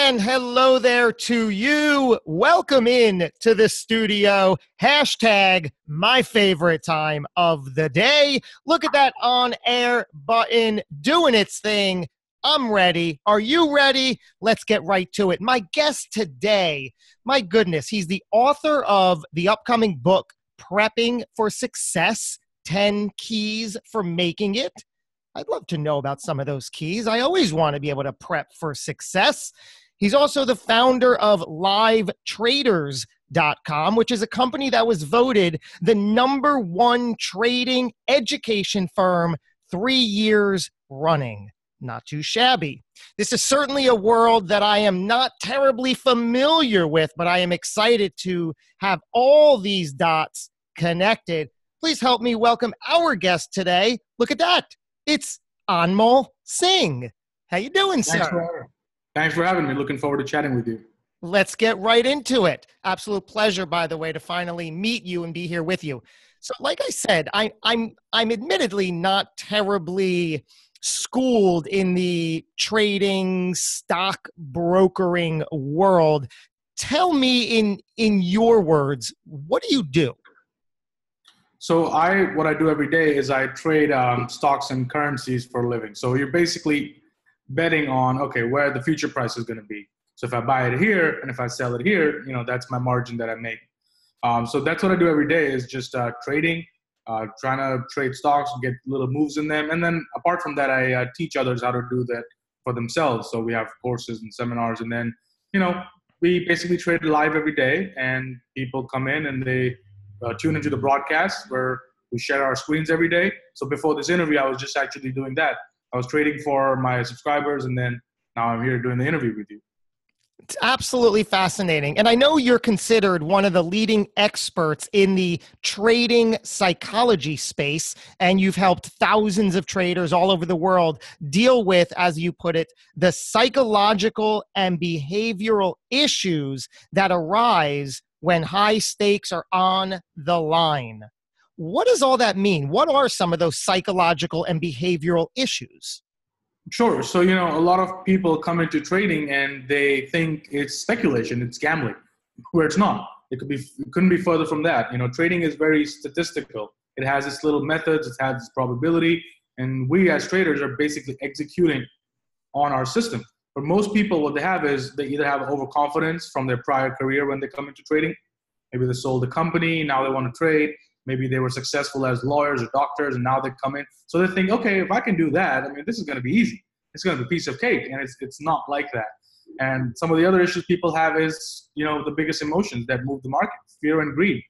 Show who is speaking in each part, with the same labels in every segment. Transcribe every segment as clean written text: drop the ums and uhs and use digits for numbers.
Speaker 1: And hello there to you. Welcome in to the studio. Hashtag my favorite time of the day. Look at that on air button doing its thing. I'm ready. Are you ready? Let's get right to it. My guest today, my goodness, he's the author of the upcoming book, Prepping for Success, 10 Keys for Making It. I'd love to know about some of those keys. I always want to be able to prep for success. He's also the founder of LiveTraders.com, which is a company that was voted the #1 trading education firm 3 years running. Not too shabby. This is certainly a world that I am not terribly familiar with, but I am excited to have all these dots connected. Please help me welcome our guest today. Look at that. It's Anmol Singh. How you doing, sir?
Speaker 2: Thanks for having me. Looking forward to chatting with you.
Speaker 1: Let's get right into it. Absolute pleasure, by the way, to finally meet you and be here with you. So, like I said, I'm admittedly not terribly schooled in the trading, stock brokering world. Tell me in your words, what do you do?
Speaker 2: So what I do every day is I trade stocks and currencies for a living. So you're basically betting on, okay, where the future price is going to be. So if I buy it here and if I sell it here, that's my margin that I make. So that's what I do every day is just trading, trying to trade stocks, get little moves in them. And then apart from that, I teach others how to do that for themselves. So we have courses and seminars. And then, we basically trade live every day and people come in and they tune into the broadcast where we share our screens every day. So before this interview, I was just actually doing that. I was trading for my subscribers, and then now I'm here doing the interview with you.
Speaker 1: It's absolutely fascinating. And I know you're considered one of the leading experts in the trading psychology space, and you've helped thousands of traders all over the world deal with, as you put it, the psychological and behavioral issues that arise when high stakes are on the line. What does all that mean? What are some of those psychological and behavioral issues?
Speaker 2: Sure. So, a lot of people come into trading and they think it's speculation, it's gambling, where it's not. It couldn't be further from that. Trading is very statistical. It has its little methods, it has its probability, and we as traders are basically executing on our system. For most people, what they have is they either have overconfidence from their prior career when they come into trading. Maybe they sold a company, now they want to trade. Maybe they were successful as lawyers or doctors, and now they come in. So they think, okay, if I can do that, this is going to be easy. It's going to be a piece of cake, and it's not like that. And some of the other issues people have is, the biggest emotions that move the market, fear and greed.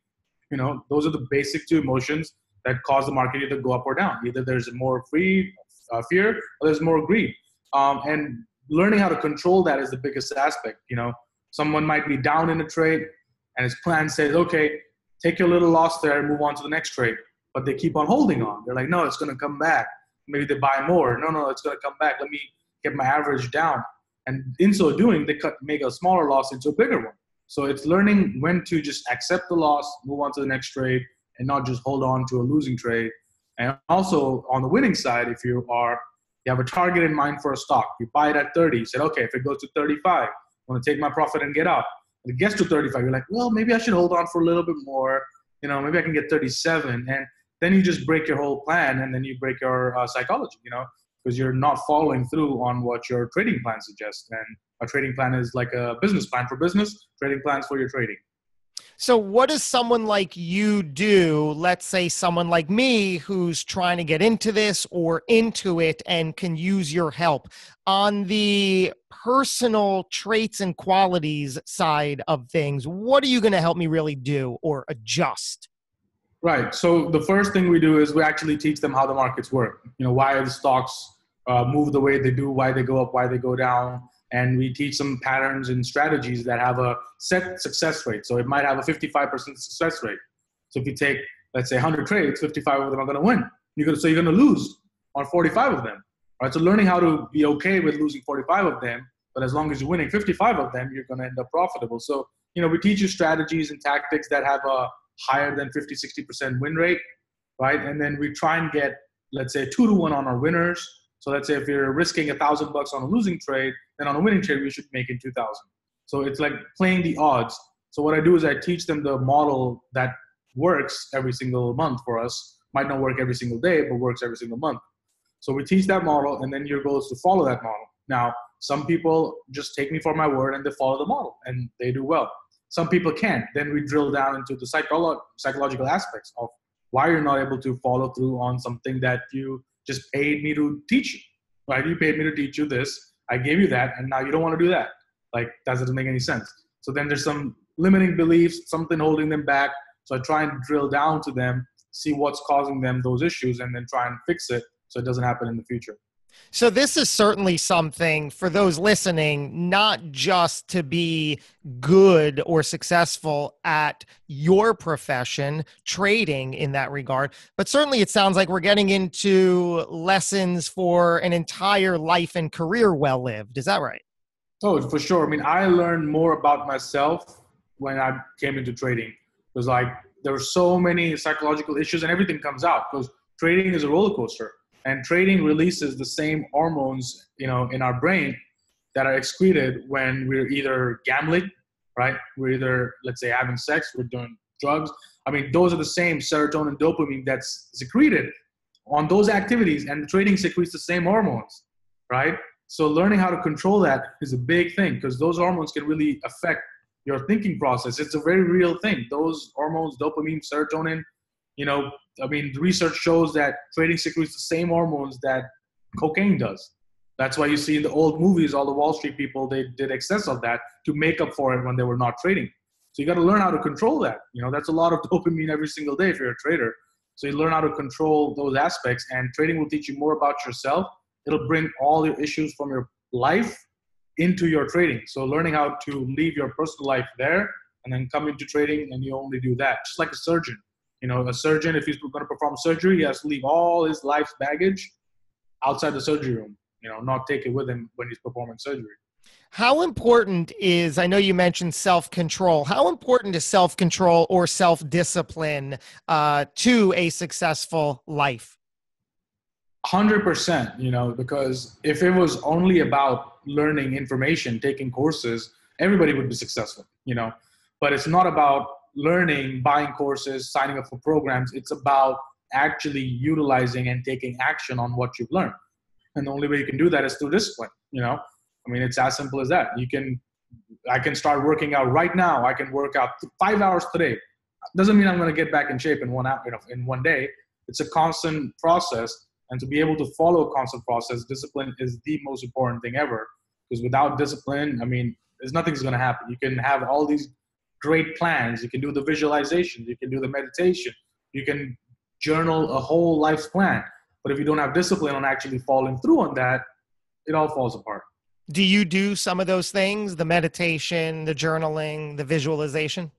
Speaker 2: Those are the basic two emotions that cause the market either go up or down. Either there's more fear or there's more greed. And learning how to control that is the biggest aspect. Someone might be down in a trade and his plan says, okay, take your little loss there and move on to the next trade. But they keep on holding on. They're like, no, it's going to come back. Maybe they buy more. No, it's going to come back. Let me get my average down. And in so doing, they make a smaller loss into a bigger one. So it's learning when to just accept the loss, move on to the next trade, and not just hold on to a losing trade. And also on the winning side, if you have a target in mind for a stock, you buy it at 30. You said, okay, if it goes to 35, I want to take my profit and get out. When it gets to 35, you're like, well, maybe I should hold on for a little bit more. Maybe I can get 37. And then you just break your whole plan, and then you break your psychology, because you're not following through on what your trading plan suggests. And a trading plan is like a business plan for business, trading plans for your trading.
Speaker 1: So what does someone like you do, let's say someone like me who's trying to get into this or into it and can use your help on the personal traits and qualities side of things? What are you going to help me really do or adjust?
Speaker 2: Right. So the first thing we do is we actually teach them how the markets work. Why the stocks move the way they do, why they go up, why they go down. And we teach them patterns and strategies that have a set success rate. So it might have a 55% success rate. So if you take, let's say 100 trades, 55 of them are going to win. So you're going to lose on 45 of them. Right? So learning how to be okay with losing 45 of them, but as long as you're winning 55 of them, you're going to end up profitable. So, we teach you strategies and tactics that have a higher than 50, 60% win rate, right? And then we try and get, let's say, 2-to-1 on our winners So let's say if you're risking $1,000 on a losing trade, then on a winning trade, we should make it 2,000. So it's like playing the odds. So what I do is I teach them the model that works every single month for us. Might not work every single day, but works every single month. So we teach that model, and then your goal is to follow that model. Now, some people just take me for my word and they follow the model and they do well. Some people can't. Then we drill down into the psychological aspects of why you're not able to follow through on something that you just paid me to teach you. Right? You paid me to teach you this. I gave you that, and now you don't want to do that. Like, that doesn't make any sense. So then there's some limiting beliefs, something holding them back. So I try and drill down to them, see what's causing them those issues, and then try and fix it so it doesn't happen in the future.
Speaker 1: So this is certainly something for those listening, not just to be good or successful at your profession, trading in that regard, but certainly it sounds like we're getting into lessons for an entire life and career well lived. Is that right?
Speaker 2: Oh, for sure. I mean, I learned more about myself when I came into trading. It was like there were so many psychological issues and everything comes out because trading is a roller coaster. And trading releases the same hormones, in our brain that are excreted when we're either gambling, right? We're either, let's say, having sex, we're doing drugs. I mean, those are the same serotonin, dopamine that's secreted on those activities, and the trading secretes the same hormones, right? So learning how to control that is a big thing because those hormones can really affect your thinking process. It's a very real thing. Those hormones, dopamine, serotonin, the research shows that trading secretes the same hormones that cocaine does. That's why you see in the old movies, all the Wall Street people, they did excess of that to make up for it when they were not trading. So you got to learn how to control that. That's a lot of dopamine every single day if you're a trader. So you learn how to control those aspects, and trading will teach you more about yourself. It'll bring all your issues from your life into your trading. So learning how to leave your personal life there and then come into trading, and you only do that. Just like a surgeon. A surgeon, if he's going to perform surgery, he has to leave all his life's baggage outside the surgery room, not take it with him when he's performing surgery.
Speaker 1: How important is, I know you mentioned self-control, how important is self-control or self-discipline to a successful life?
Speaker 2: 100%, because if it was only about learning information, taking courses, everybody would be successful, but it's not about learning, buying courses, signing up for programs. It's about actually utilizing and taking action on what you've learned. And the only way you can do that is through discipline, it's as simple as that. I can start working out right now. I can work out 5 hours today. Doesn't mean I'm going to get back in shape in 1 hour, in one day. It's a constant process. And to be able to follow a constant process, discipline is the most important thing ever. Because without discipline, there's nothing's going to happen. You can have all these great plans. You can do the visualization. You can do the meditation. You can journal a whole life's plan. But if you don't have discipline on actually following through on that, it all falls apart.
Speaker 1: Do you do some of those things, the meditation, the journaling, the visualization?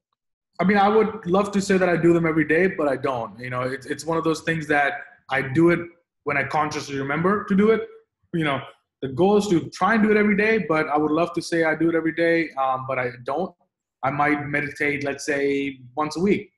Speaker 2: I would love to say that I do them every day, but I don't. It's one of those things that I do it when I consciously remember to do it. The goal is to try and do it every day, but I would love to say I do it every day, but I don't. I might meditate, let's say, once a week.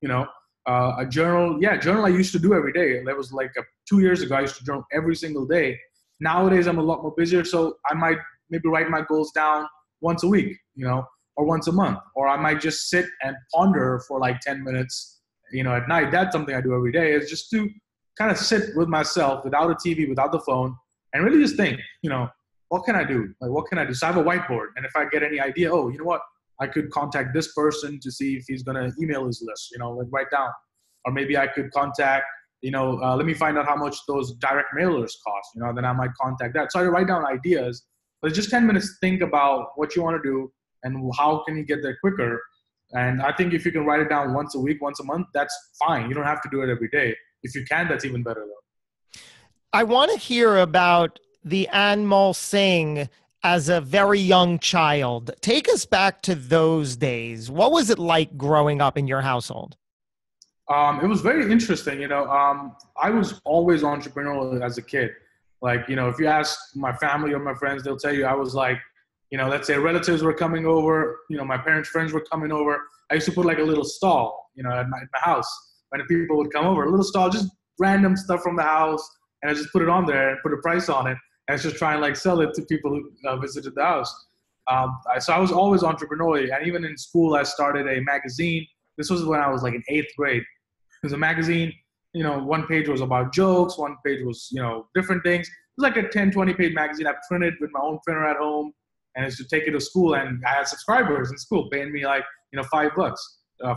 Speaker 2: A journal I used to do every day. That was like 2 years ago. I used to journal every single day. Nowadays, I'm a lot more busier, so I might maybe write my goals down once a week, or once a month. Or I might just sit and ponder for like 10 minutes, at night. That's something I do every day, is just to kind of sit with myself without a TV, without the phone, and really just think, what can I do? Like, what can I do? So I have a whiteboard, and if I get any idea, you know what? I could contact this person to see if he's going to email his list, write down. Or maybe I could contact, let me find out how much those direct mailers cost, then I might contact that. So I write down ideas, but it's just 10 minutes to think about what you want to do and how can you get there quicker. And I think if you can write it down once a week, once a month, that's fine. You don't have to do it every day. If you can, that's even better though.
Speaker 1: I want to hear about the Anmol Singh as a very young child. Take us back to those days. What was it like growing up in your household?
Speaker 2: It was very interesting. I was always entrepreneurial as a kid. Like, if you ask my family or my friends, they'll tell you I was like, let's say relatives were coming over, my parents' friends were coming over. I used to put like a little stall, at my house when the people would come over, a little stall, just random stuff from the house, and I just put it on there and put a price on it, and I just try and like sell it to people who visited the house. So I was always entrepreneurial, and even in school, I started a magazine. This was when I was like in 8th grade. It was a magazine, one page was about jokes, one page was, different things. It was like a 10, 20-page magazine. I printed with my own printer at home, and I used to take it to school, and I had subscribers in school paying me like, $5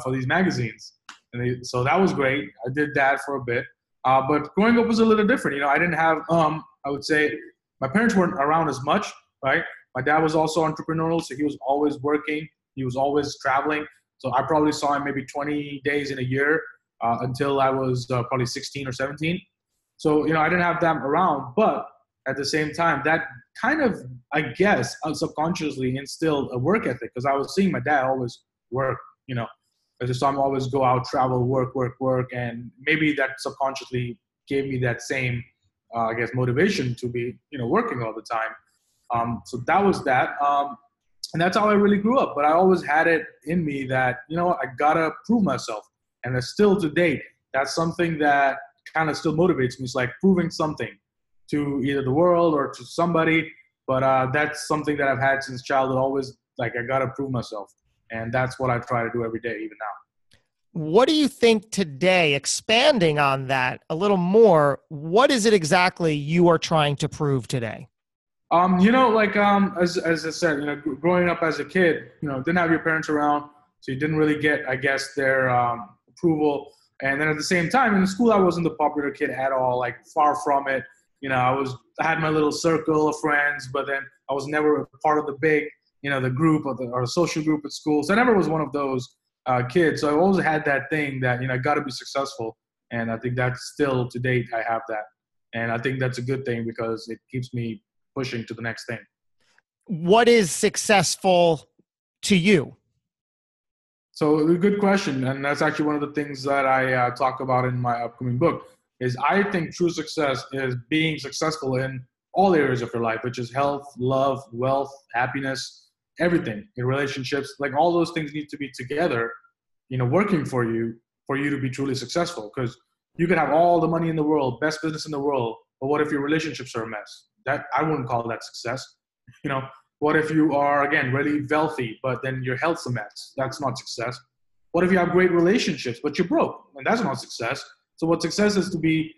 Speaker 2: for these magazines. So that was great. I did that for a bit. But growing up was a little different. I didn't have, I would say, my parents weren't around as much, right? My dad was also entrepreneurial, so he was always working. He was always traveling. So I probably saw him maybe 20 days in a year until I was probably 16 or 17. So, I didn't have them around. But at the same time, that kind of, I guess, subconsciously instilled a work ethic, because I was seeing my dad always work, I just saw him always go out, travel, work. And maybe that subconsciously gave me that same, motivation to be, working all the time. So that was that. And that's how I really grew up. But I always had it in me that, I gotta prove myself. And still to date, that's something that kind of still motivates me. It's like proving something to either the world or to somebody. But that's something that I've had since childhood, always like, I gotta prove myself. And that's what I try to do every day, even now.
Speaker 1: What do you think today, expanding on that a little more, what is it exactly you are trying to prove today?
Speaker 2: As I said, growing up as a kid, didn't have your parents around, so you didn't really get, I guess, their approval. And then at the same time, in school, I wasn't the popular kid at all, like far from it. I had my little circle of friends, but then I was never part of the big, the group or the social group at school. So I never was one of those kids. So I always had that thing that, I got to be successful. And I think that's still to date, I have that. And I think that's a good thing because it keeps me pushing to the next thing.
Speaker 1: What is successful to you?
Speaker 2: So a good question. And that's actually one of the things that I talk about in my upcoming book is I think true success is being successful in all areas of your life, which is health, love, wealth, happiness, everything in relationships. Like all those things need to be together, working for you to be truly successful. Because you can have all the money in the world, best business in the world, but what if your relationships are a mess? That I wouldn't call that success. What if you are, again, really wealthy, but then your health's a mess? That's not success. What if you have great relationships, but you're broke? And that's not success. So what success is to be,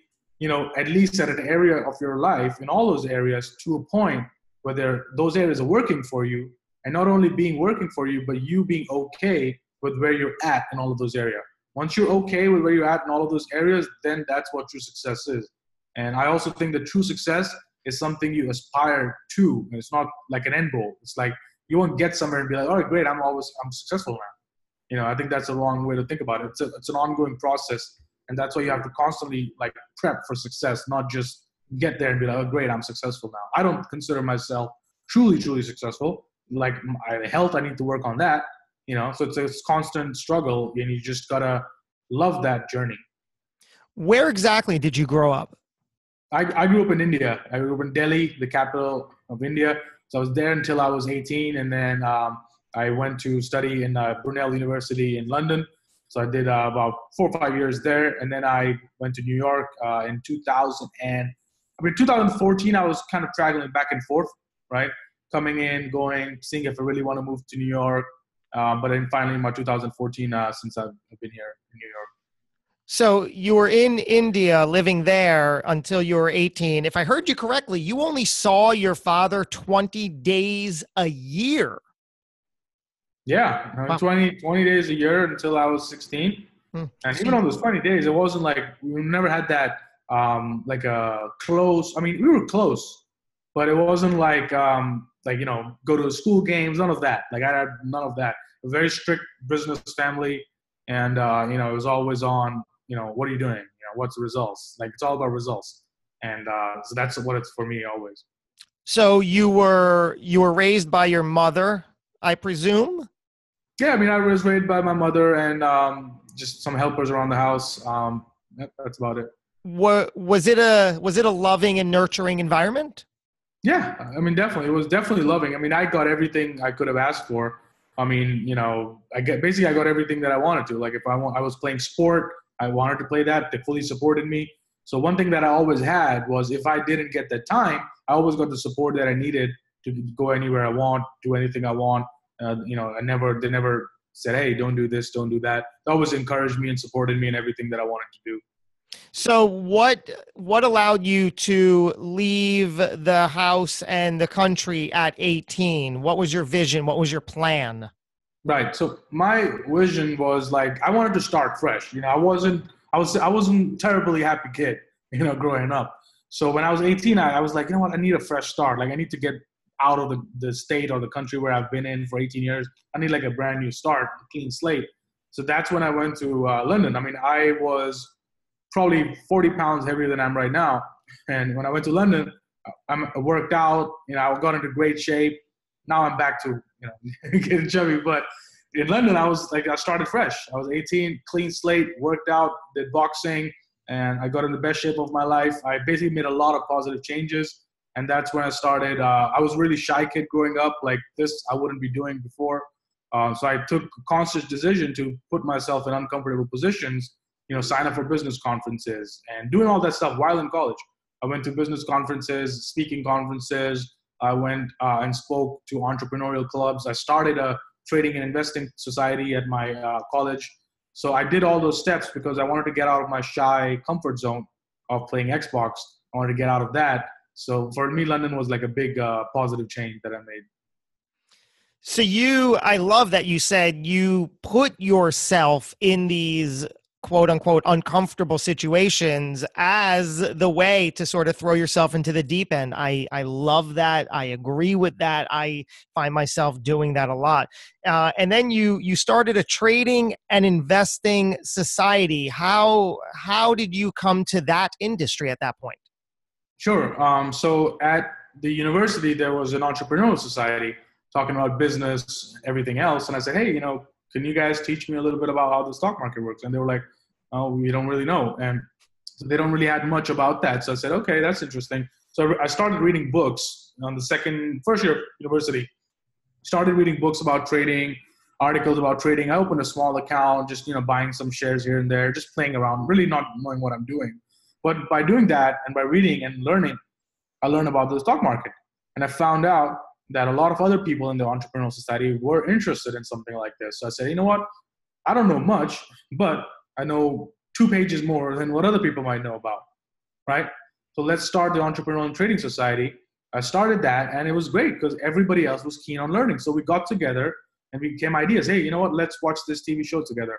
Speaker 2: at least at an area of your life, in all those areas, to a point where those areas are working for you, and not only being working for you, but you being okay with where you're at in all of those areas. Once you're okay with where you're at in all of those areas, then that's what true success is. And I also think that true success is something you aspire to. And it's not like an end goal. It's like you won't get somewhere and be like, all right, great, I'm successful now. I think that's the wrong way to think about it. It's an ongoing process. And that's why you have to constantly like prep for success, not just get there and be like, oh, great, I'm successful now. I don't consider myself truly, truly successful. Like my health, I need to work on that. So it's a constant struggle, and you just gotta love that journey.
Speaker 1: Where exactly did you grow up?
Speaker 2: I grew up in India. I grew up in Delhi, the capital of India. So I was there until I was 18. And then I went to study in Brunel University in London. So I did about 4 or 5 years there. And then I went to New York in 2014, I was kind of traveling back and forth, right? Coming in, going, seeing if I really want to move to New York. But then finally in my 2014, since I've been here in New York.
Speaker 1: So you were in India living there until you were 18. If I heard you correctly, you only saw your father 20 days a year.
Speaker 2: Yeah,
Speaker 1: Wow.
Speaker 2: 20 days a year until I was 16. And even on those 20 days, it wasn't like, we never had that like a close, we were close, but it wasn't like, go to school games, none of that. Like I had none of that. A very strict business family. And, it was always on, what are you doing? What's the results? Like, it's all about results. And so that's what it's for me always.
Speaker 1: So you were raised by your mother, I presume?
Speaker 2: Yeah, I was raised by my mother and just some helpers around the house. That's about it.
Speaker 1: Was it a loving and nurturing environment?
Speaker 2: Yeah, definitely. It was definitely loving. I got everything I could have asked for. I got everything that I wanted to. Like if I was playing sport, I wanted to play that. They fully supported me. So one thing that I always had was if I didn't get that time, I always got the support that I needed to go anywhere I want, do anything I want. They never said, hey, don't do this, don't do that. They always encouraged me and supported me in everything that I wanted to do.
Speaker 1: So what allowed you to leave the house and the country at 18? What was your vision? What was your plan?
Speaker 2: Right. So my vision was like, I wanted to start fresh. I wasn't terribly happy kid, growing up. So when I was 18, I was like, you know what, I need a fresh start. Like I need to get out of the state or the country where I've been in for 18 years. I need like a brand new start, a clean slate. So that's when I went to London. I mean, I was probably 40 pounds heavier than I'm right now. And when I went to London, I worked out, I got into great shape. Now I'm back to, getting chubby. But in London, I started fresh. I was 18, clean slate, worked out, did boxing, and I got in the best shape of my life. I basically made a lot of positive changes. And that's when I started. I was a really shy kid growing up. Like this, I wouldn't be doing before. So I took a conscious decision to put myself in uncomfortable positions, sign up for business conferences and doing all that stuff while in college. I went to business conferences, speaking conferences. I went and spoke to entrepreneurial clubs. I started a trading and investing society at my college. So I did all those steps because I wanted to get out of my shy comfort zone of playing Xbox. I wanted to get out of that. So for me, London was like a big positive change that I made.
Speaker 1: So I love that you said you put yourself in these quote unquote uncomfortable situations as the way to sort of throw yourself into the deep end. I love that. I agree with that. I find myself doing that a lot. And then you started a trading and investing society. How did you come to that industry at that point?
Speaker 2: Sure. So at the university, there was an entrepreneurial society talking about business, everything else. And I said, hey, can you guys teach me a little bit about how the stock market works? And they were like, oh, we don't really know. And so they don't really had much about that. So I said, okay, that's interesting. So I started reading books on the first year of university, started reading books about trading, articles about trading. I opened a small account, just, buying some shares here and there, just playing around, really not knowing what I'm doing. But by doing that and by reading and learning, I learned about the stock market. And I found out that a lot of other people in the entrepreneurial society were interested in something like this. So I said, you know what? I don't know much, but I know 2 pages more than what other people might know about, right? So let's start the Entrepreneurial and Trading Society. I started that, and it was great because everybody else was keen on learning. So we got together and we came ideas. Hey, you know what? Let's watch this TV show together,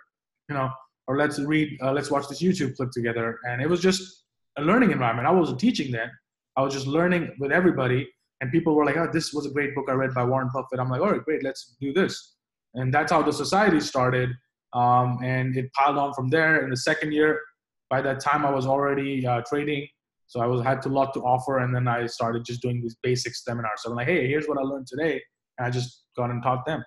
Speaker 2: or let's watch this YouTube clip together. And it was just a learning environment. I wasn't teaching then. I was just learning with everybody. And people were like, oh, this was a great book I read by Warren Buffett. I'm like, all right, great, let's do this. And that's how the society started. And it piled on from there. In the second year, by that time, I was already trading. So I had a lot to offer. And then I started just doing these basic seminars. So I'm like, hey, here's what I learned today. And I just got and taught them.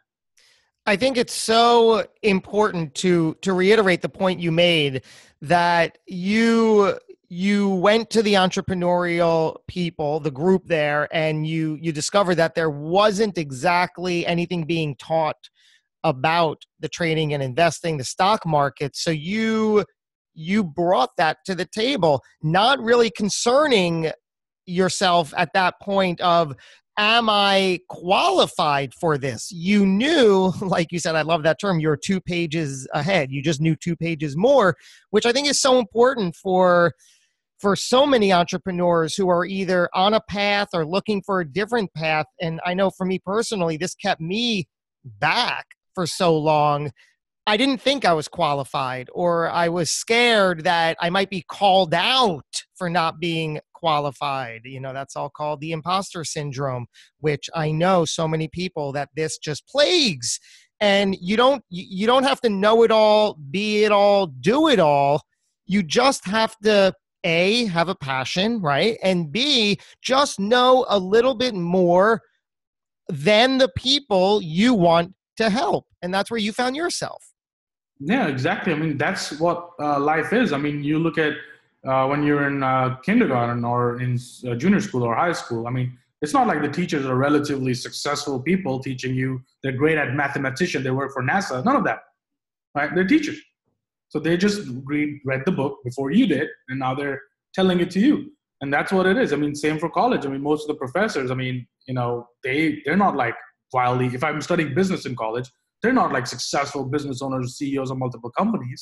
Speaker 1: I think it's so important to reiterate the point you made that you went to the entrepreneurial people, the group there, and you discovered that there wasn't exactly anything being taught about the trading and investing, the stock market. So you brought that to the table, not really concerning yourself at that point of, am I qualified for this? You knew, like you said, I love that term, you're 2 pages ahead. You just knew 2 pages more, which I think is so important for so many entrepreneurs who are either on a path or looking for a different path. And I know for me personally, this kept me back for so long. I didn't think I was qualified, or I was scared that I might be called out for not being qualified. That's all called the imposter syndrome, which I know so many people that this just plagues. And you don't have to know it all, be it all, do it all. You just have to A, have a passion, right? And B, just know a little bit more than the people you want to help. And that's where you found yourself.
Speaker 2: Yeah, exactly. I mean, that's what life is. I mean, you look at when you're in kindergarten or in junior school or high school. I mean, it's not like the teachers are relatively successful people teaching you. They're great at mathematician. They work for NASA. None of that, right? They're teachers. So they just read the book before you did, and now they're telling it to you. And that's what it is. I mean, same for college. I mean, most of the professors, I mean, you know, they're not like wildly, if I'm studying business in college, they're not like successful business owners, CEOs of multiple companies.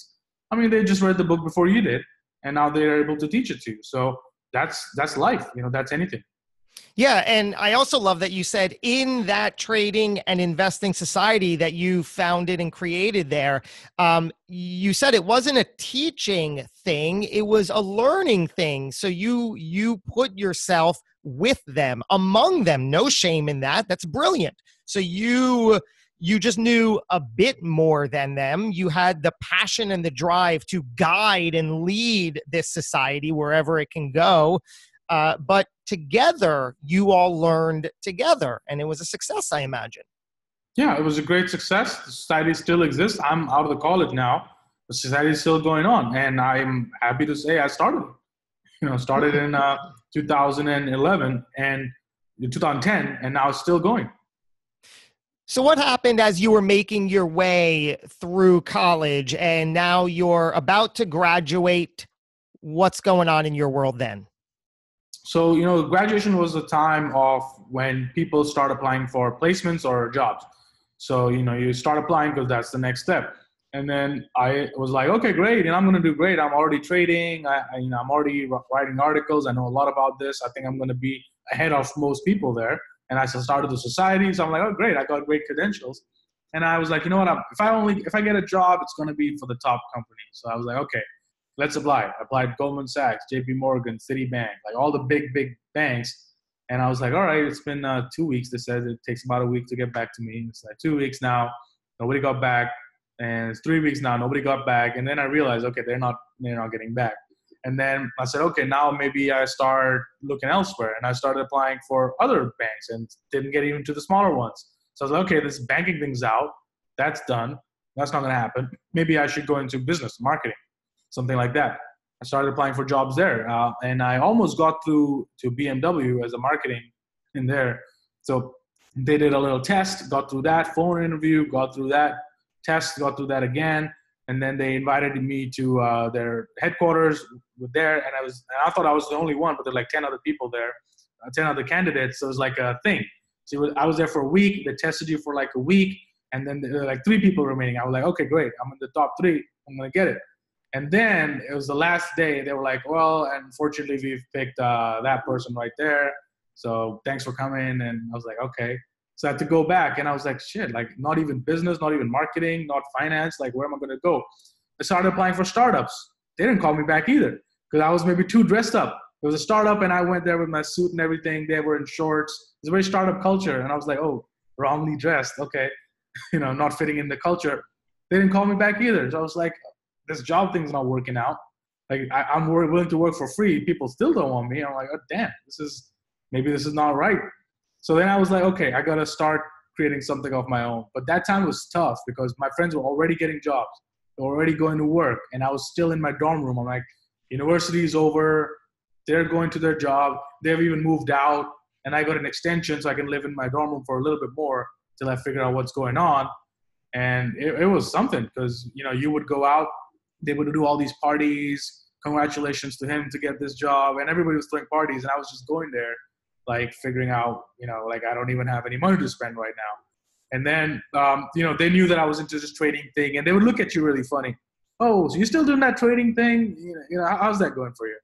Speaker 2: I mean, they just read the book before you did, and now they're able to teach it to you. So that's life, you know, that's anything.
Speaker 1: Yeah. And I also love that you said in that trading and investing society that you founded and created there, you said it wasn't a teaching thing, it was a learning thing. So you put yourself with them, among them, no shame in that. That's brilliant. So you just knew a bit more than them. You had the passion and the drive to guide and lead this society wherever it can go. But together, you all learned together, and it was a success, I imagine.
Speaker 2: Yeah, it was a great success. The society still exists. I'm out of the college now. The society is still going on, and I'm happy to say I started it. You know, started in 2011 and 2010, and now it's still going.
Speaker 1: So what happened as you were making your way through college, and now you're about to graduate? What's going on in your world then?
Speaker 2: So, you know, graduation was the time of when people start applying for placements or jobs. So, you know, you start applying because that's the next step. And then I was like, okay, great. And I'm going to do great. I'm already trading. You know, I'm already writing articles. I know a lot about this. I think I'm going to be ahead of most people there. And I started the society. So I'm like, oh, great. I got great credentials. And I was like, you know what? If I get a job, it's going to be for the top company. So I was like, okay, let's apply. I applied Goldman Sachs, JP Morgan, Citibank, like all the big banks. And I was like, all right, it's been 2 weeks. They said it takes about a week to get back to me. It's like 2 weeks now. Nobody got back. And it's 3 weeks now. Nobody got back. And then I realized, okay, they're not getting back. And then I said, okay, now maybe I start looking elsewhere. And I started applying for other banks and didn't get even to the smaller ones. So I was like, okay, this banking thing's out. That's done. That's not going to happen. Maybe I should go into business, marketing, something like that. I started applying for jobs there. And I almost got through to BMW as a marketing in there. So they did a little test, got through that, phone interview, got through that test, got through that again. And then they invited me to their headquarters there. And I thought I was the only one, but there were like 10 other people there, 10 other candidates. So it was like a thing. So I was there for a week. They tested you for like a week. And then there were like 3 people remaining. I was like, okay, great. I'm in the top 3. I'm going to get it. And then it was the last day. They were like, well, unfortunately, we've picked that person right there. So thanks for coming. And I was like, okay. So I had to go back. And I was like, shit, like not even business, not even marketing, not finance. Like, where am I going to go? I started applying for startups. They didn't call me back either because I was maybe too dressed up. It was a startup, and I went there with my suit and everything. They were in shorts. It's a very startup culture. And I was like, oh, wrongly dressed. Okay. You know, not fitting in the culture. They didn't call me back either. So I was like, this job thing's not working out. Like I'm willing to work for free. People still don't want me. I'm like, oh, damn, maybe this is not right. So then I was like, okay, I got to start creating something of my own. But that time was tough because my friends were already getting jobs. They were already going to work. And I was still in my dorm room. I'm like, university is over. They're going to their job. They've even moved out. And I got an extension so I can live in my dorm room for a little bit more till I figure out what's going on. And it was something because, you know, you would go out. They would do all these parties. Congratulations to him to get this job. And everybody was throwing parties. And I was just going there, like figuring out, you know, like I don't even have any money to spend right now. And then, you know, they knew that I was into this trading thing. And they would look at you really funny. Oh, so you're still doing that trading thing? You know, how's that going for you?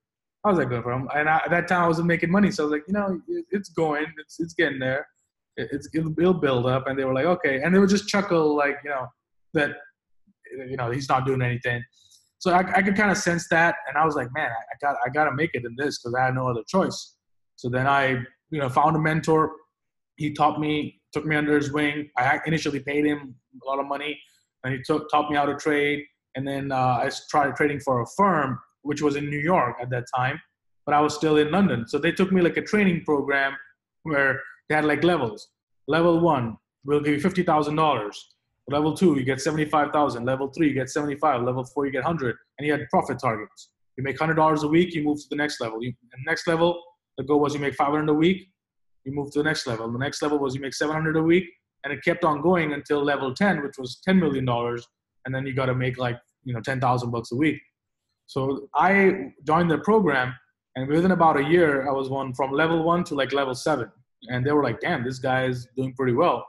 Speaker 2: How's that going for him? And at that time I wasn't making money. So I was like, you know, it's going. It's getting there. It'll build up. And they were like, okay. And they would just chuckle like, you know, that, you know, he's not doing anything. So I could kind of sense that. And I was like, man, I got to make it in this because I had no other choice. So then I, you know, found a mentor. He took me under his wing. I initially paid him a lot of money and he taught me how to trade. And then I tried trading for a firm, which was in New York at that time, but I was still in London. So they took me like a training program where they had like levels. Level 1, we'll give you $50,000. Level 2, you get 75,000. Level 3, you get 75. Level 4, you get 100. And you had profit targets. You make $100 a week, you move to the next level. The next level, the goal was you make $500 a week, you move to the next level. The next level was you make $700 a week, and it kept on going until level 10, which was $10 million. And then you got to make like, you know, $10,000 a week. So I joined the program, And within about a year, I was from level 1 to like level 7. And they were like, damn, this guy is doing pretty well.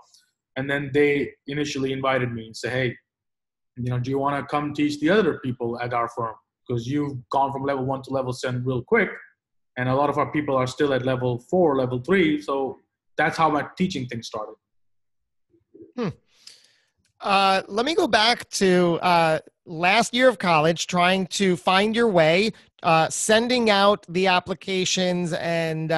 Speaker 2: And then they initially invited me and said, hey, do you want to come teach the other people at our firm? Because you've gone from level 1 to level 7 real quick. And a lot of our people are still at level 4, level 3. So that's how my teaching thing started.
Speaker 1: Let me go back to last year of college, trying to find your way, sending out the applications and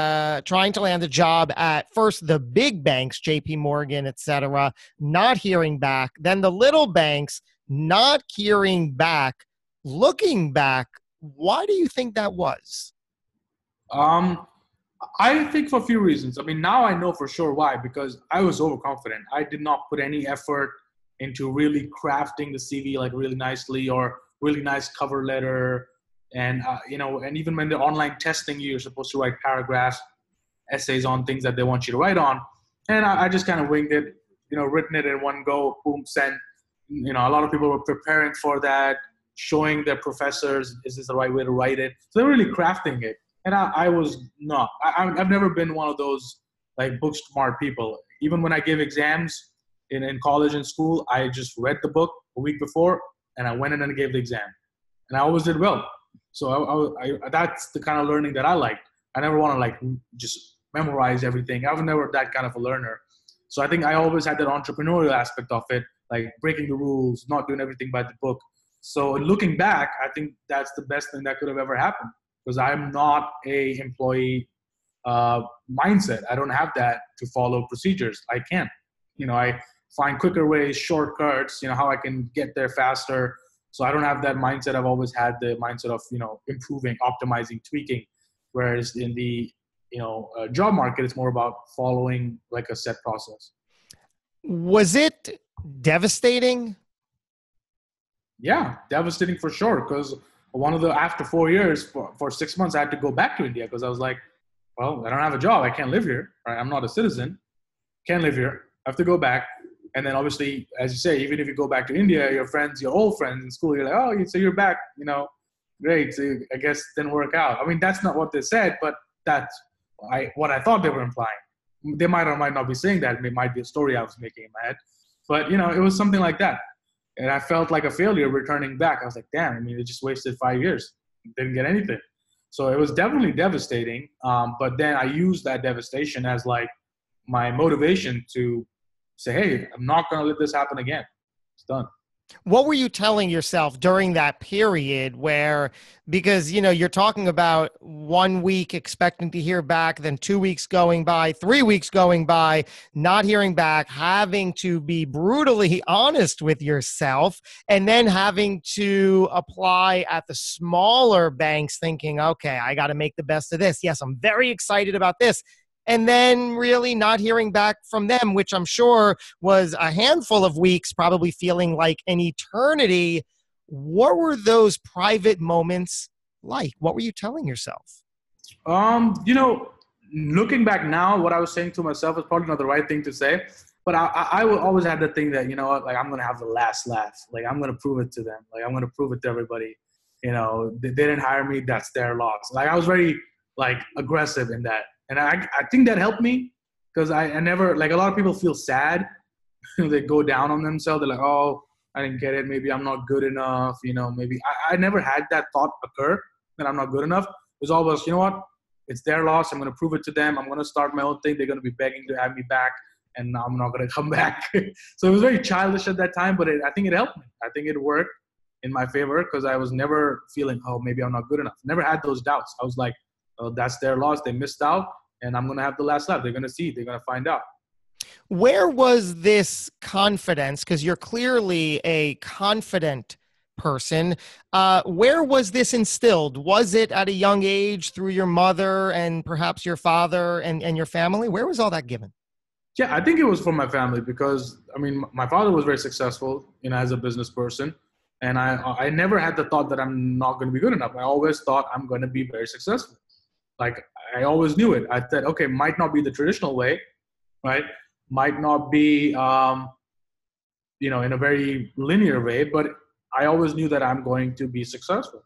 Speaker 1: trying to land a job at first the big banks, JP Morgan, et cetera, not hearing back. Then the little banks, not hearing back. Looking back, why do you think that was?
Speaker 2: I think for a few reasons. I mean, now I know for sure why, because I was overconfident. I did not put any effort into really crafting the CV like really nicely, or really nice cover letter. And, and even when they're online testing you, you're supposed to write paragraphs, essays on things that they want you to write on. And I just kind of winged it, written it in one go, boom, send. A lot of people were preparing for that, showing their professors, is this the right way to write it? So they're really crafting it. And I was not. I've never been one of those like book smart people. Even when I give exams in college and school, I just read the book a week before and I went in and gave the exam. And I always did well. So that's the kind of learning that I like. I never want to like just memorize everything. I was never that kind of a learner. So I think I always had that entrepreneurial aspect of it, like breaking the rules, not doing everything by the book. So looking back, I think that's the best thing that could have ever happened, because I'm not a employee mindset. I don't have that to follow procedures. I can't. I find quicker ways, shortcuts, how I can get there faster. So I don't have that mindset. I've always had the mindset of, improving, optimizing, tweaking. Whereas in the, job market, it's more about following like a set process.
Speaker 1: Was it devastating?
Speaker 2: Yeah, devastating for sure. Because after 4 years, for 6 months, I had to go back to India because I was like, well, I don't have a job. I can't live here. Right? I'm not a citizen. Can't live here. I have to go back. And then obviously, as you say, even if you go back to India, your old friends in school, you're like, oh, so you're back, great. So I guess it didn't work out. I mean, that's not what they said, but that's what I thought they were implying. They might or might not be saying that. It might be a story I was making in my head. But, it was something like that. And I felt like a failure returning back. I was like, damn, I mean, it just wasted 5 years. Didn't get anything. So it was definitely devastating. But then I used that devastation as like my motivation to say, hey, I'm not going to let this happen again. It's done.
Speaker 1: What were you telling yourself during that period where, because, you're talking about 1 week expecting to hear back, then 2 weeks going by, 3 weeks going by, not hearing back, having to be brutally honest with yourself, and then having to apply at the smaller banks thinking, okay, I got to make the best of this. Yes, I'm very excited about this. And then really not hearing back from them, which I'm sure was a handful of weeks, probably feeling like an eternity. What were those private moments like? What were you telling yourself?
Speaker 2: Looking back now, what I was saying to myself is probably not the right thing to say, but I always had the thing that, like I'm going to have the last laugh. Like I'm going to prove it to them. Like I'm going to prove it to everybody. They didn't hire me. That's their loss. Like I was very like aggressive in that. And I think that helped me, because I never, like a lot of people feel sad. They go down on themselves. They're like, oh, I didn't get it. Maybe I'm not good enough. Maybe I never had that thought occur that I'm not good enough. It was always, what? It's their loss. I'm going to prove it to them. I'm going to start my own thing. They're going to be begging to have me back, and I'm not going to come back. So it was very childish at that time, but I think it helped me. I think it worked in my favor, because I was never feeling, oh, maybe I'm not good enough. Never had those doubts. I was like, oh, that's their loss. They missed out, and I'm going to have the last laugh. They're going to see. They're going to find out.
Speaker 1: Where was this confidence? Because you're clearly a confident person. Where was this instilled? Was it at a young age through your mother and perhaps your father and your family? Where was all that given?
Speaker 2: Yeah, I think it was from my family, because, I mean, my father was very successful, as a business person. And I never had the thought that I'm not going to be good enough. I always thought I'm going to be very successful. Like I always knew it. I said, okay, might not be the traditional way, right? Might not be, in a very linear way, but I always knew that I'm going to be successful.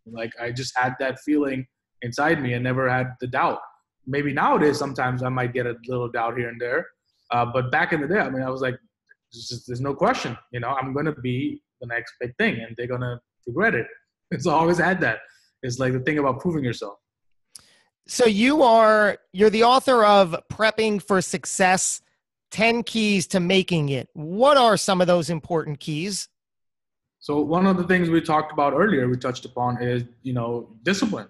Speaker 2: Like I just had that feeling inside me and never had the doubt. Maybe nowadays, sometimes I might get a little doubt here and there. But back in the day, I mean, I was like, there's no question, I'm going to be the next big thing and they're going to regret it. It's always had that. It's like the thing about proving yourself.
Speaker 1: So you're the author of Prepping for Success, 10 Keys to Making It. What are some of those important keys?
Speaker 2: So one of the things we talked about earlier, we touched upon is, discipline.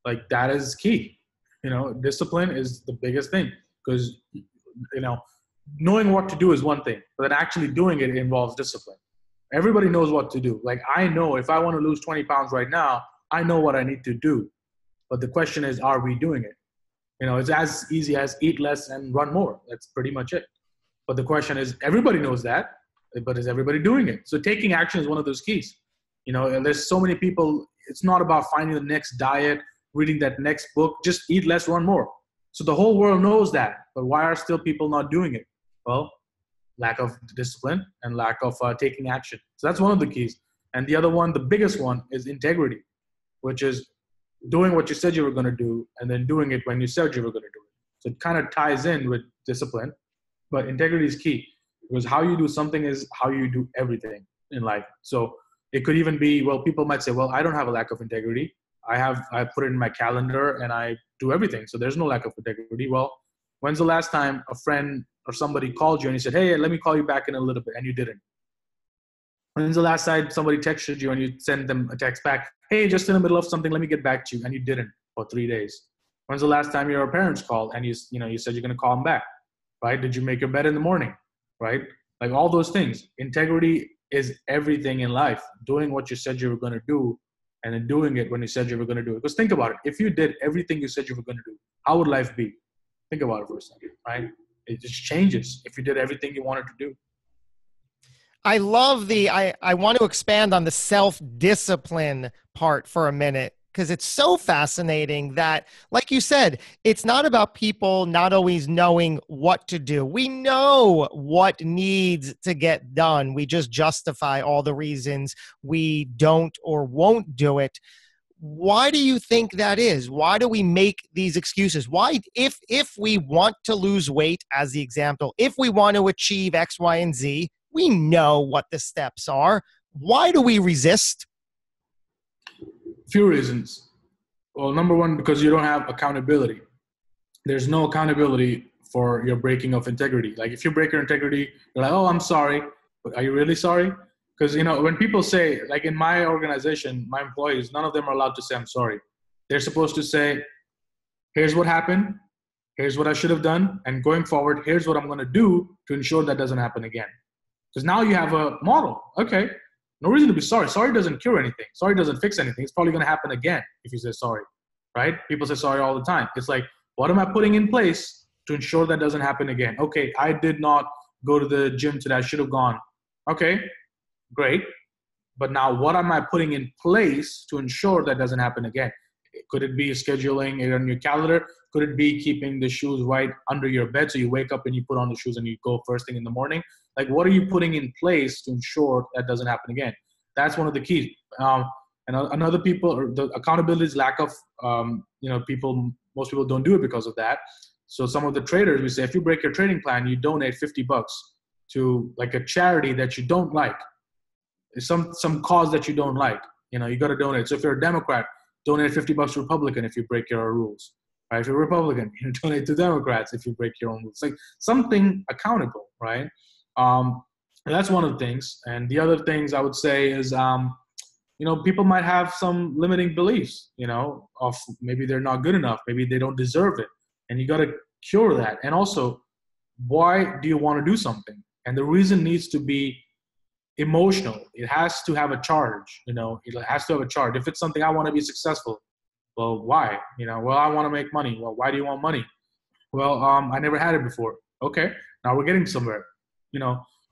Speaker 2: Like that is key. Discipline is the biggest thing because, knowing what to do is one thing, but then actually doing it involves discipline. Everybody knows what to do. Like I know if I want to lose 20 pounds right now, I know what I need to do. But the question is, are we doing it? It's as easy as eat less and run more. That's pretty much it. But the question is, everybody knows that, but is everybody doing it? So taking action is one of those keys. And there's so many people, it's not about finding the next diet, reading that next book, just eat less, run more. So the whole world knows that, but why are still people not doing it? Well, lack of discipline and lack of taking action. So that's one of the keys. And the other one, the biggest one, is integrity, which is doing what you said you were going to do and then doing it when you said you were going to do it. So it kind of ties in with discipline, but integrity is key because how you do something is how you do everything in life. So it could even be, well, people might say, well, I don't have a lack of integrity. I put it in my calendar and I do everything. So there's no lack of integrity. Well, when's the last time a friend or somebody called you and you said, hey, let me call you back in a little bit, and you didn't? When's the last time somebody texted you and you sent them a text back, hey, just in the middle of something, let me get back to you, and you didn't for 3 days? When's the last time your parents called and you said you're going to call them back, right? Did you make your bed in the morning, right? Like all those things. Integrity is everything in life. Doing what you said you were going to do and then doing it when you said you were going to do it. Because think about it. If you did everything you said you were going to do, how would life be? Think about it for a second, right? It just changes if you did everything you wanted to do.
Speaker 1: I love I want to expand on the self-discipline part for a minute because it's so fascinating that, like you said, it's not about people not always knowing what to do. We know what needs to get done. We just justify all the reasons we don't or won't do it. Why do you think that is? Why do we make these excuses? Why, if we want to lose weight, as the example, if we want to achieve X, Y, and Z, we know what the steps are. Why do we resist?
Speaker 2: Few reasons. Well, number one, because you don't have accountability. There's no accountability for your breaking of integrity. Like if you break your integrity, you're like, oh, I'm sorry. But are you really sorry? Because, when people say, like in my organization, my employees, none of them are allowed to say, I'm sorry. They're supposed to say, here's what happened. Here's what I should have done. And going forward, here's what I'm going to do to ensure that doesn't happen again. Because now you have a model. Okay, no reason to be sorry. Sorry doesn't cure anything. Sorry doesn't fix anything. It's probably going to happen again if you say sorry, right? People say sorry all the time. It's like, what am I putting in place to ensure that doesn't happen again? Okay, I did not go to the gym today. I should have gone. Okay, great. But now what am I putting in place to ensure that doesn't happen again? Could it be scheduling it on your calendar? Could it be keeping the shoes right under your bed so you wake up and you put on the shoes and you go first thing in the morning? Like, what are you putting in place to ensure that doesn't happen again? That's one of the keys. And another the accountability is lack of, most people don't do it because of that. So some of the traders, we say, if you break your trading plan, you donate $50 to like a charity that you don't like. Some cause that you don't like, you got to donate. So if you're a Democrat, donate $50 to Republican if you break your rules. Right? If you're a Republican, you donate to Democrats if you break your own rules. Like something accountable, right? That's one of the things. And the other things I would say is, people might have some limiting beliefs, of maybe they're not good enough, maybe they don't deserve it. And you got to cure that. And also, why do you want to do something? And the reason needs to be emotional. It has to have a charge, it has to have a charge. If it's something I want to be successful, well, why? Well, I want to make money. Well, why do you want money? Well, I never had it before. Okay, now we're getting somewhere.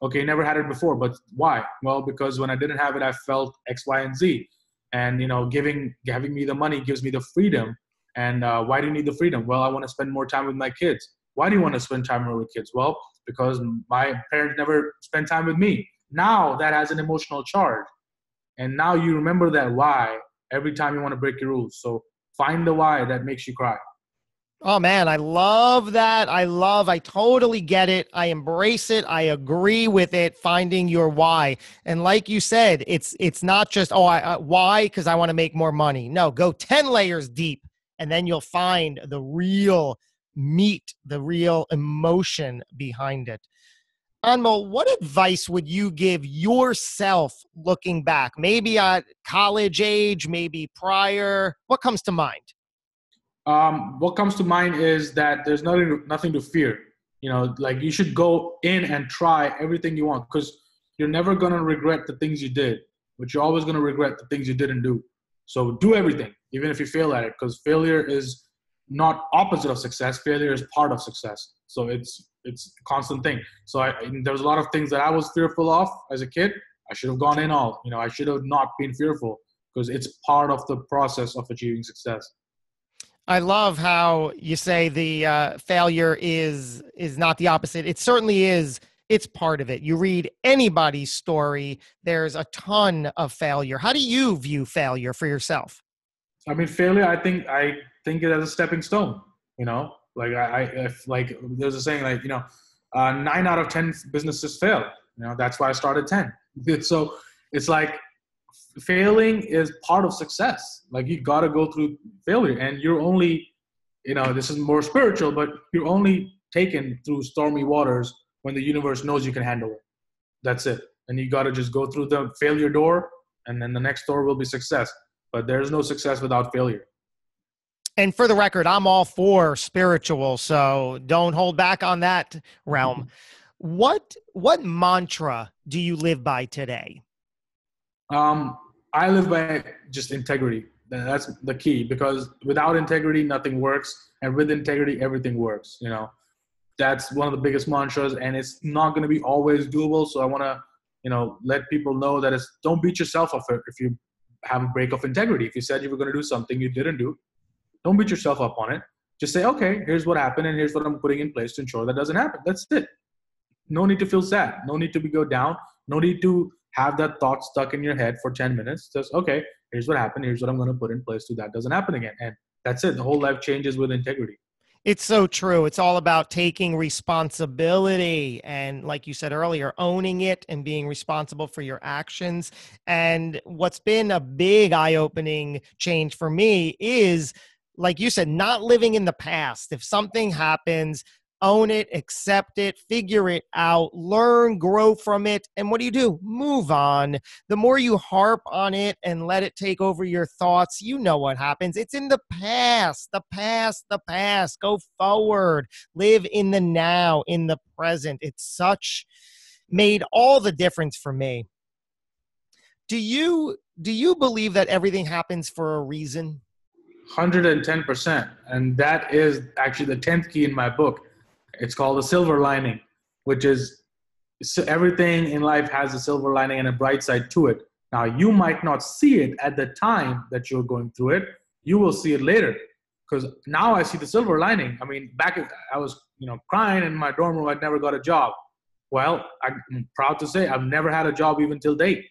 Speaker 2: Okay, never had it before, but why? Well, because when I didn't have it, I felt X, Y, and Z. And, having me the money gives me the freedom. And why do you need the freedom? Well, I want to spend more time with my kids. Why do you want to spend time with kids? Well, because my parents never spent time with me. Now that has an emotional charge. And now you remember that why every time you want to break your rules. So Find the why that makes you cry.
Speaker 1: Oh man, I love that. I totally get it. I embrace it. I agree with it. Finding your why. And like you said, it's not just, why? Because I want to make more money. No, go 10 layers deep and then you'll find the real meat, the real emotion behind it. Anmol, what advice would you give yourself looking back? Maybe at college age, maybe prior. What comes to mind?
Speaker 2: What comes to mind is that there's nothing to fear. Like you should go in and try everything you want, because you're never going to regret the things you did, but you're always going to regret the things you didn't do. So do everything, even if you fail at it, because failure is not opposite of success. Failure is part of success. So it's a constant thing. So there was a lot of things that I was fearful of as a kid. I should have gone in all. I should have not been fearful, because it's part of the process of achieving success.
Speaker 1: I love how you say the failure is not the opposite. It certainly is. It's part of it. You read anybody's story, there's a ton of failure. How do you view failure for yourself?
Speaker 2: I mean, failure, I think it as a stepping stone. Like like there's a saying, like, 9 out of 10 businesses fail. That's why I started 10. So it's like, failing is part of success. Like, you got to go through failure, and you're only, this is more spiritual, but you're only taken through stormy waters when the universe knows you can handle it. That's it. And you got to just go through the failure door, and then the next door will be success. But there's no success without failure.
Speaker 1: And for the record, I'm all for spiritual, so don't hold back on that realm. What mantra do you live by today?
Speaker 2: I live by just integrity. That's the key, because without integrity, nothing works. And with integrity, everything works. That's one of the biggest mantras, and it's not going to be always doable. So I want to, let people know that don't beat yourself up if you have a break of integrity. If you said you were going to do something you didn't do, don't beat yourself up on it. Just say, okay, here's what happened, and here's what I'm putting in place to ensure that doesn't happen. That's it. No need to feel sad. No need to go down. No need to have that thought stuck in your head for 10 minutes. Just, okay, here's what happened. Here's what I'm going to put in place so that doesn't happen again. And that's it. The whole life changes with integrity.
Speaker 1: It's so true. It's all about taking responsibility. And like you said earlier, owning it and being responsible for your actions. And what's been a big eye-opening change for me is, like you said, not living in the past. If something happens, own it, accept it, figure it out, learn, grow from it. And what do? Move on. The more you harp on it and let it take over your thoughts, you know what happens. It's in the past, the past, the past. Go forward. Live in the now, in the present. It's made all the difference for me. Do you believe that everything happens for a reason?
Speaker 2: 110%. And that is actually the 10th key in my book. It's called the silver lining, which is, everything in life has a silver lining and a bright side to it. Now, you might not see it at the time that you're going through it. You will see it later, because now I see the silver lining. I mean, I was, crying in my dorm room. I'd never got a job. Well, I'm proud to say I've never had a job even till date.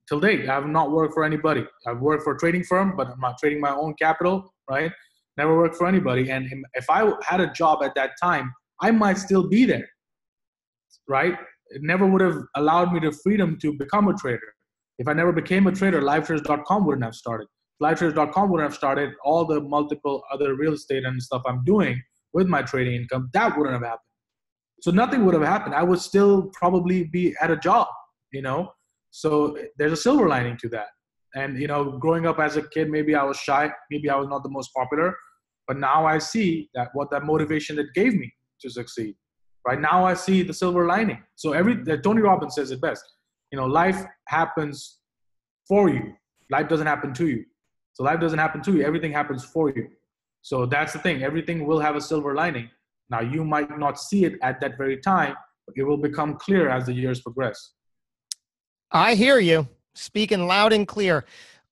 Speaker 2: Till date, I have not worked for anybody. I've worked for a trading firm, but I'm not trading my own capital, right? Never worked for anybody. And if I had a job at that time, I might still be there, right? It never would have allowed me the freedom to become a trader. If I never became a trader, livetraders.com wouldn't have started. Livetraders.com wouldn't have started. All the multiple other real estate and stuff I'm doing with my trading income, that wouldn't have happened. So nothing would have happened. I would still probably be at a job, So there's a silver lining to that. And, growing up as a kid, maybe I was shy. Maybe I was not the most popular. But now I see what that motivation that gave me to succeed. Right now I see the silver lining. So Tony Robbins says it best. Life happens for you. Life doesn't happen to you. So life doesn't happen to you. Everything happens for you. So that's the thing. Everything will have a silver lining. Now, you might not see it at that very time, but it will become clear as the years progress.
Speaker 1: I hear you speaking loud and clear.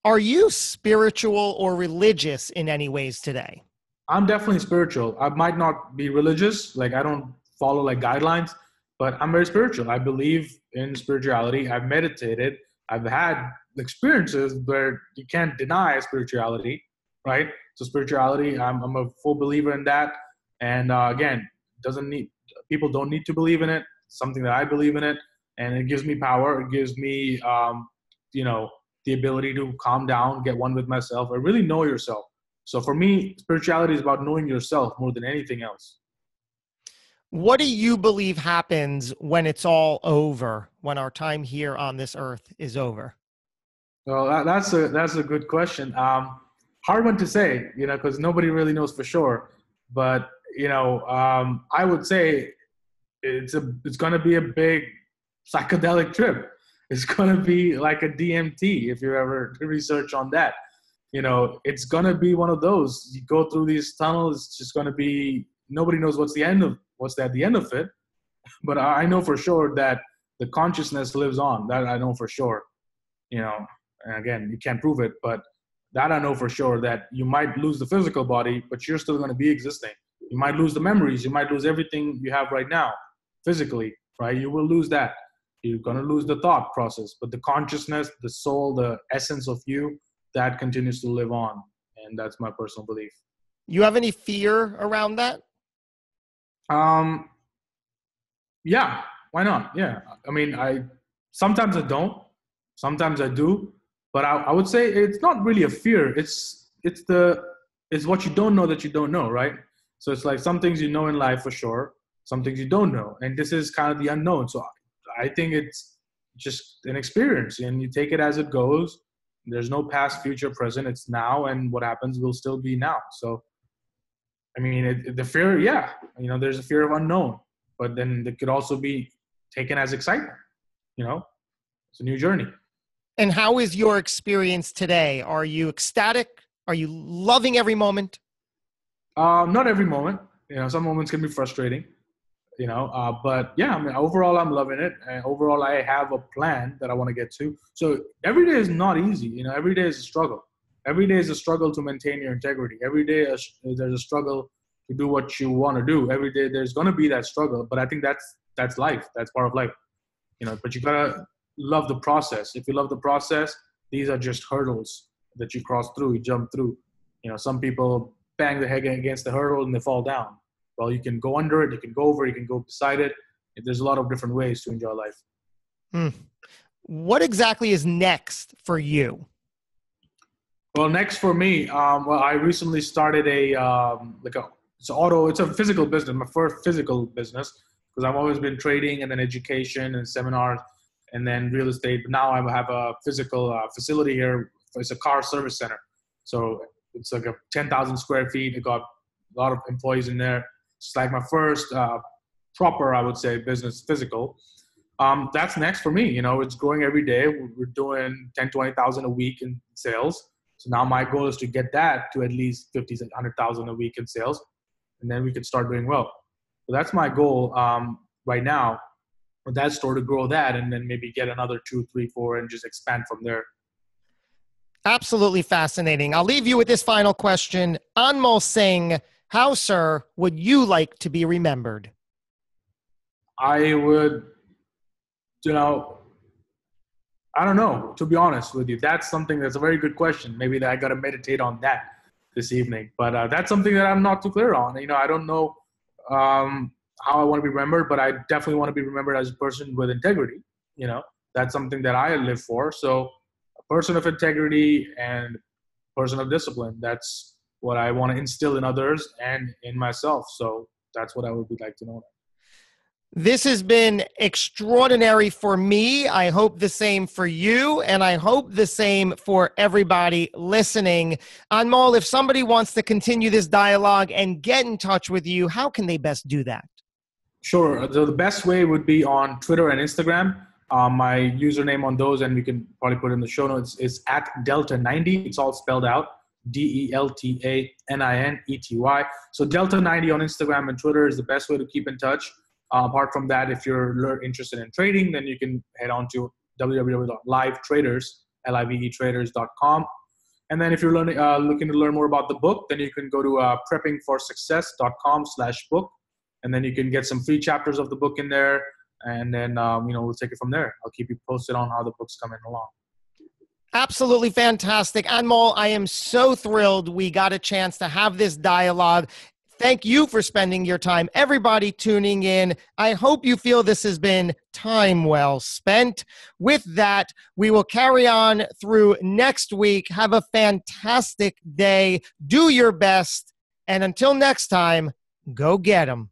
Speaker 1: Are you spiritual or religious in any ways today?
Speaker 2: I'm definitely spiritual. I might not be religious. Like, I don't follow guidelines, but I'm very spiritual. I believe in spirituality. I've meditated. I've had experiences where you can't deny spirituality, right? So spirituality, I'm a full believer in that. And again, doesn't need people don't need to believe in it. It's something that I believe in it, and it gives me power. It gives me, you know, the ability to calm down, get one with myself, or really know yourself. So for me, spirituality is about knowing yourself more than anything else.
Speaker 1: What do you believe happens when it's all over, when our time here on this earth is over?
Speaker 2: Well, that's a good question. Hard one to say, you know, because nobody really knows for sure. But you know, I would say it's gonna be a big psychedelic trip. It's gonna be like a DMT if you ever research on that. You know, it's gonna be one of those. You go through these tunnels. It's just gonna be nobody knows what's at the end of it. But I know for sure that the consciousness lives on. That I know for sure. You know, and again, you can't prove it, but that I know for sure that you might lose the physical body, but you're still going to be existing. You might lose the memories. You might lose everything you have right now physically, right? You will lose that. You're going to lose the thought process, but the consciousness, the soul, the essence of you, that continues to live on. And that's my personal belief.
Speaker 1: You have any fear around that?
Speaker 2: Um, yeah, why not? Yeah. I mean, sometimes I don't, sometimes I do, but I would say it's not really a fear. It's what you don't know that you don't know, right? So it's like some things you know in life for sure, some things you don't know, and this is kind of the unknown. So I think it's just an experience, and you take it as it goes. There's no past, future, present. It's now, and what happens will still be now. So I mean, the fear, yeah, you know, there's a fear of unknown, but then it could also be taken as excitement. You know, it's a new journey.
Speaker 1: And how is your experience today? Are you ecstatic? Are you loving every moment?
Speaker 2: Not every moment. You know, some moments can be frustrating. You know, but yeah, I mean, overall, I'm loving it. And overall, I have a plan that I want to get to. So every day is not easy. You know, every day is a struggle. Every day is a struggle to maintain your integrity. Every day there's a struggle to do what you want to do. Every day there's going to be that struggle. But I think that's life. That's part of life. You know, but you gotta love the process. If you love the process, these are just hurdles that you cross through, you jump through. You know, some people bang their head against the hurdle and they fall down. Well, you can go under it, you can go over it, you can go beside it. There's a lot of different ways to enjoy life.
Speaker 1: What exactly is next for you?
Speaker 2: Well, next for me, well, I recently started it's a physical business, my first physical business, because I've always been trading and then education and seminars and then real estate. But now I have a physical facility here. It's a car service center. So it's like a 10,000 square feet. It got a lot of employees in there. It's like my first proper, I would say, business physical. That's next for me. You know, it's growing every day. We're doing 10, 20,000 a week in sales. So now my goal is to get that to at least 50, 100,000 a week in sales. And then we can start doing well. So that's my goal right now with that store, to grow that and then maybe get another 2, 3, 4 and just expand from there.
Speaker 1: Absolutely fascinating. I'll leave you with this final question. Anmol Singh, how, sir, would you like to be remembered?
Speaker 2: I would, you know, I don't know, to be honest with you. That's a very good question. Maybe that I got to meditate on that this evening. But that's something that I'm not too clear on. You know, I don't know how I want to be remembered, but I definitely want to be remembered as a person with integrity. You know, that's something that I live for. So a person of integrity and person of discipline, that's what I want to instill in others and in myself. So that's what I would like to know.
Speaker 1: This has been extraordinary for me. I hope the same for you, and I hope the same for everybody listening. Anmol, if somebody wants to continue this dialogue and get in touch with you, how can they best do that?
Speaker 2: Sure. So the best way would be on Twitter and Instagram. My username on those, and we can probably put it in the show notes, is at Delta90. It's all spelled out. DELTANINETY. So Delta90 on Instagram and Twitter is the best way to keep in touch. Apart from that, if you're interested in trading, then you can head on to www.livetraders.com. And then if you're looking to learn more about the book, then you can go to preppingforsuccess.com/book. And then you can get some free chapters of the book in there. And then, we'll take it from there. I'll keep you posted on how the book's coming along.
Speaker 1: Absolutely fantastic. Anmol, I am so thrilled we got a chance to have this dialogue. Thank you for spending your time. Everybody tuning in, I hope you feel this has been time well spent. With that, we will carry on through next week. Have a fantastic day. Do your best. And until next time, go get 'em.